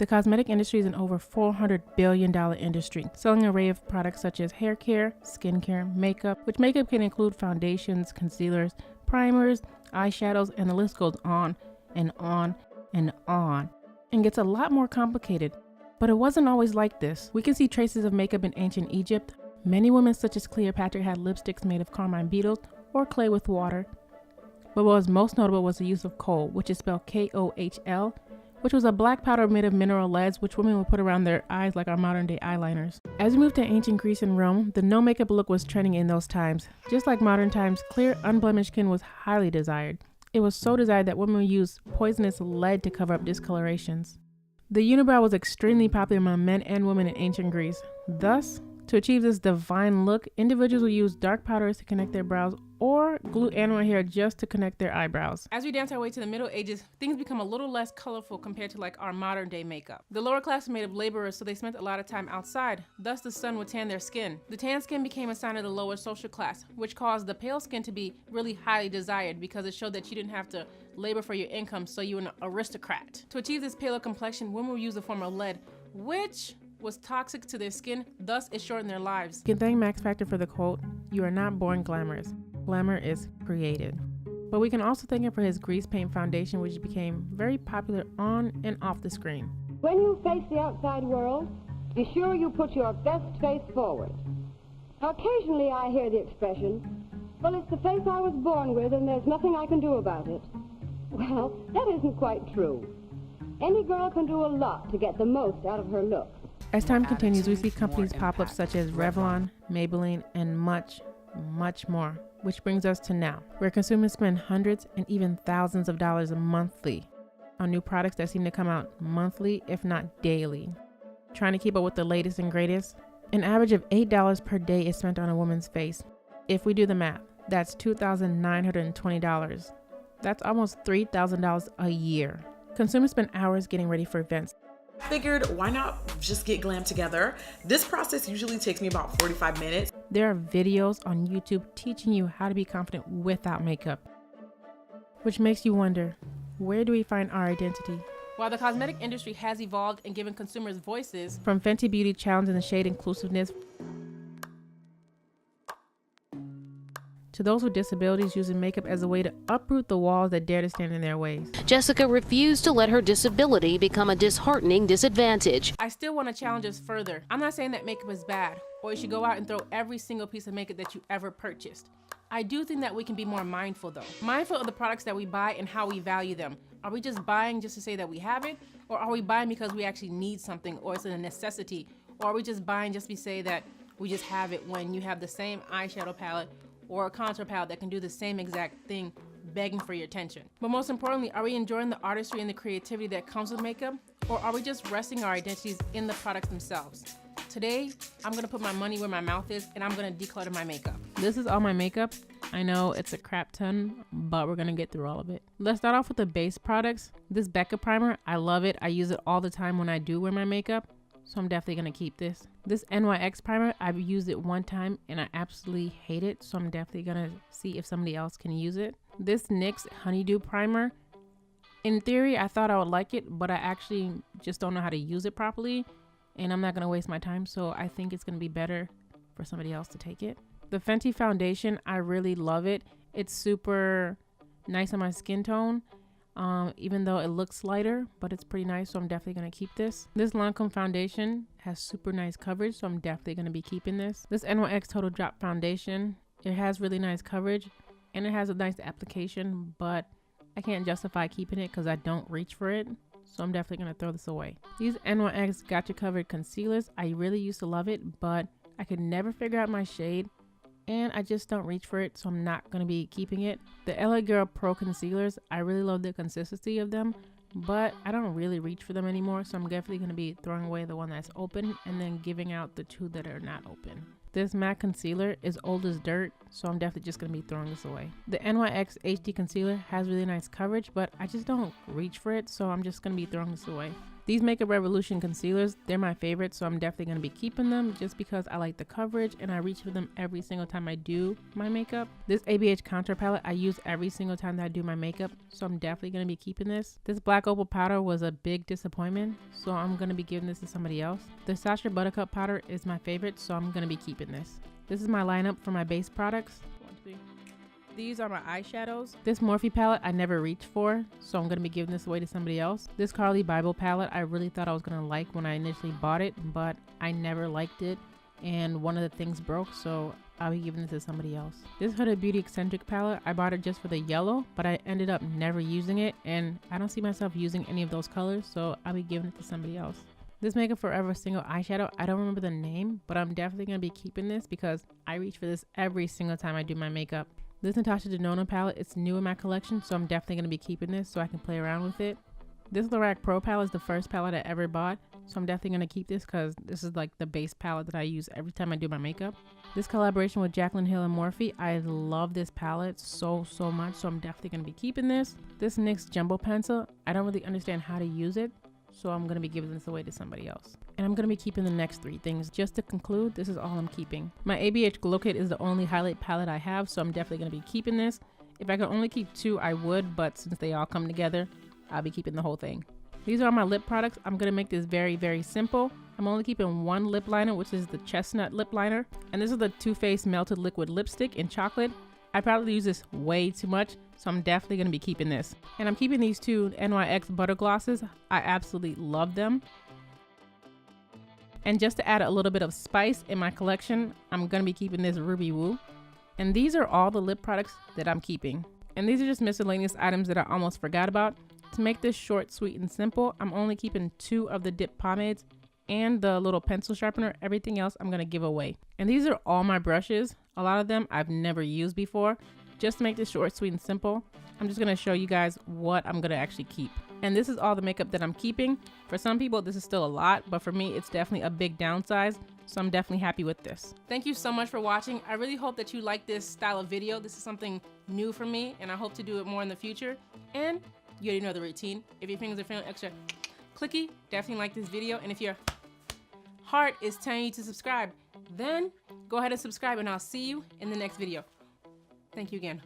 The cosmetic industry is an over $400 billion industry, selling an array of products such as hair care, skincare, makeup, which makeup can include foundations, concealers, primers, eyeshadows, and the list goes on and on and on, and gets a lot more complicated. But it wasn't always like this. We can see traces of makeup in ancient Egypt. Many women such as Cleopatra had lipsticks made of carmine beetles or clay with water. But what was most notable was the use of kohl, which is spelled K-O-H-L, which was a black powder made of mineral leads, which women would put around their eyes like our modern day eyeliners. As we moved to ancient Greece and Rome, the no makeup look was trending in those times. Just like modern times, clear, unblemished skin was highly desired. It was so desired that women used poisonous lead to cover up discolorations. The unibrow was extremely popular among men and women in ancient Greece. Thus, to achieve this divine look, individuals would use dark powders to connect their brows or glue animal hair just to connect their eyebrows. As we dance our way to the Middle Ages, things become a little less colorful compared to like our modern day makeup. The lower class were made of laborers, so they spent a lot of time outside. Thus, the sun would tan their skin. The tan skin became a sign of the lower social class, which caused the pale skin to be really highly desired because it showed that you didn't have to labor for your income, so you were an aristocrat. To achieve this paler complexion, women would use a form of lead, which was toxic to their skin, thus it shortened their lives. You can thank Max Factor for the quote, "You are not born glamorous. Glamour is created." But we can also thank him for his grease paint foundation, which became very popular on and off the screen. When you face the outside world, be sure you put your best face forward. Occasionally I hear the expression, "Well, it's the face I was born with and there's nothing I can do about it." Well, that isn't quite true. Any girl can do a lot to get the most out of her looks. As time continues, we see companies pop up such as Revlon, Maybelline, and much, much more. Which brings us to now, where consumers spend hundreds and even thousands of dollars monthly on new products that seem to come out monthly, if not daily. Trying to keep up with the latest and greatest, an average of $8 per day is spent on a woman's face. If we do the math, that's $2,920. That's almost $3,000 a year. Consumers spend hours getting ready for events. Figured, why not just get glam together? This process usually takes me about 45 minutes. There are videos on YouTube teaching you how to be confident without makeup, which makes you wonder, where do we find our identity? While the cosmetic industry has evolved and given consumers voices, from Fenty Beauty challenging the shade inclusiveness, to those with disabilities using makeup as a way to uproot the walls that dare to stand in their ways. Jessica refused to let her disability become a disheartening disadvantage. I still want to challenge us further. I'm not saying that makeup is bad, or you should go out and throw every single piece of makeup that you ever purchased. I do think that we can be more mindful though. Mindful of the products that we buy and how we value them. Are we just buying just to say that we have it? Or are we buying because we actually need something or it's a necessity? Or are we just buying just to say that we just have it when you have the same eyeshadow palette or a contour palette that can do the same exact thing, begging for your attention? But most importantly, are we enjoying the artistry and the creativity that comes with makeup? Or are we just resting our identities in the products themselves? Today, I'm gonna put my money where my mouth is and I'm gonna declutter my makeup. This is all my makeup. I know it's a crap ton, but we're gonna get through all of it. Let's start off with the base products. This Becca primer, I love it. I use it all the time when I do wear my makeup, so I'm definitely gonna keep this. This NYX primer, I've used it one time and I absolutely hate it, so I'm definitely gonna see if somebody else can use it. This NYX Honeydew primer, in theory, I thought I would like it, but I actually just don't know how to use it properly, and I'm not gonna waste my time, so I think it's gonna be better for somebody else to take it. The Fenty foundation, I really love it. It's super nice on my skin tone, even though it looks lighter, but it's pretty nice, so I'm definitely gonna keep this. This Lancome foundation has super nice coverage, so I'm definitely gonna be keeping this. This NYX Total Drop foundation, it has really nice coverage and it has a nice application, but I can't justify keeping it because I don't reach for it, so I'm definitely gonna throw this away. These NYX Gotcha Covered concealers, I really used to love it, but I could never figure out my shade and I just don't reach for it, so I'm not gonna be keeping it. The LA Girl Pro concealers, I really love the consistency of them, but I don't really reach for them anymore, so I'm definitely gonna be throwing away the one that's open and then giving out the two that are not open. This MAC concealer is old as dirt, so I'm definitely just gonna be throwing this away. The NYX HD concealer has really nice coverage, but I just don't reach for it, so I'm just gonna be throwing this away. These Makeup Revolution concealers, they're my favorite, so I'm definitely going to be keeping them just because I like the coverage and I reach for them every single time I do my makeup. This ABH contour palette I use every single time that I do my makeup, so I'm definitely going to be keeping this. This Black Opal powder was a big disappointment, so I'm going to be giving this to somebody else. The Sacha Buttercup powder is my favorite, so I'm going to be keeping this. This is my lineup for my base products. These are my eyeshadows. This Morphe palette I never reached for, so I'm going to be giving this away to somebody else. This Carly Bible palette I really thought I was going to like when I initially bought it, but I never liked it and one of the things broke, so I'll be giving this to somebody else. This Huda Beauty Eccentric palette, I bought it just for the yellow, but I ended up never using it and I don't see myself using any of those colors, so I'll be giving it to somebody else. This Makeup Forever single eyeshadow, I don't remember the name, but I'm definitely going to be keeping this because I reach for this every single time I do my makeup. This Natasha Denona palette, it's new in my collection, so I'm definitely going to be keeping this so I can play around with it. This Lorac Pro palette is the first palette I ever bought, so I'm definitely going to keep this because this is like the base palette that I use every time I do my makeup. This collaboration with Jaclyn Hill and Morphe, I love this palette so much, so I'm definitely going to be keeping this. This NYX Jumbo Pencil, I don't really understand how to use it, so I'm going to be giving this away to somebody else. And I'm going to be keeping the next three things. Just to conclude, this is all I'm keeping. My ABH Glow Kit is the only highlight palette I have, so I'm definitely going to be keeping this. If I could only keep two, I would, but since they all come together, I'll be keeping the whole thing. These are my lip products. I'm going to make this very simple. I'm only keeping one lip liner, which is the Chestnut Lip Liner. And this is the Too Faced Melted Liquid Lipstick in chocolate. I probably use this way too much, so I'm definitely going to be keeping this. And I'm keeping these two NYX Butter Glosses. I absolutely love them. And just to add a little bit of spice in my collection, I'm going to be keeping this Ruby Woo. And these are all the lip products that I'm keeping. And these are just miscellaneous items that I almost forgot about. To make this short, sweet, and simple, I'm only keeping two of the dip pomades and the little pencil sharpener. Everything else I'm going to give away. And these are all my brushes. A lot of them I've never used before. Just to make this short, sweet, and simple, I'm just going to show you guys what I'm going to actually keep. And this is all the makeup that I'm keeping. For some people, this is still a lot, but for me, it's definitely a big downsize. So I'm definitely happy with this. Thank you so much for watching. I really hope that you like this style of video. This is something new for me, and I hope to do it more in the future. And you already know the routine. If your fingers are feeling extra clicky, definitely like this video. And if your heart is telling you to subscribe, then go ahead and subscribe, and I'll see you in the next video. Thank you again.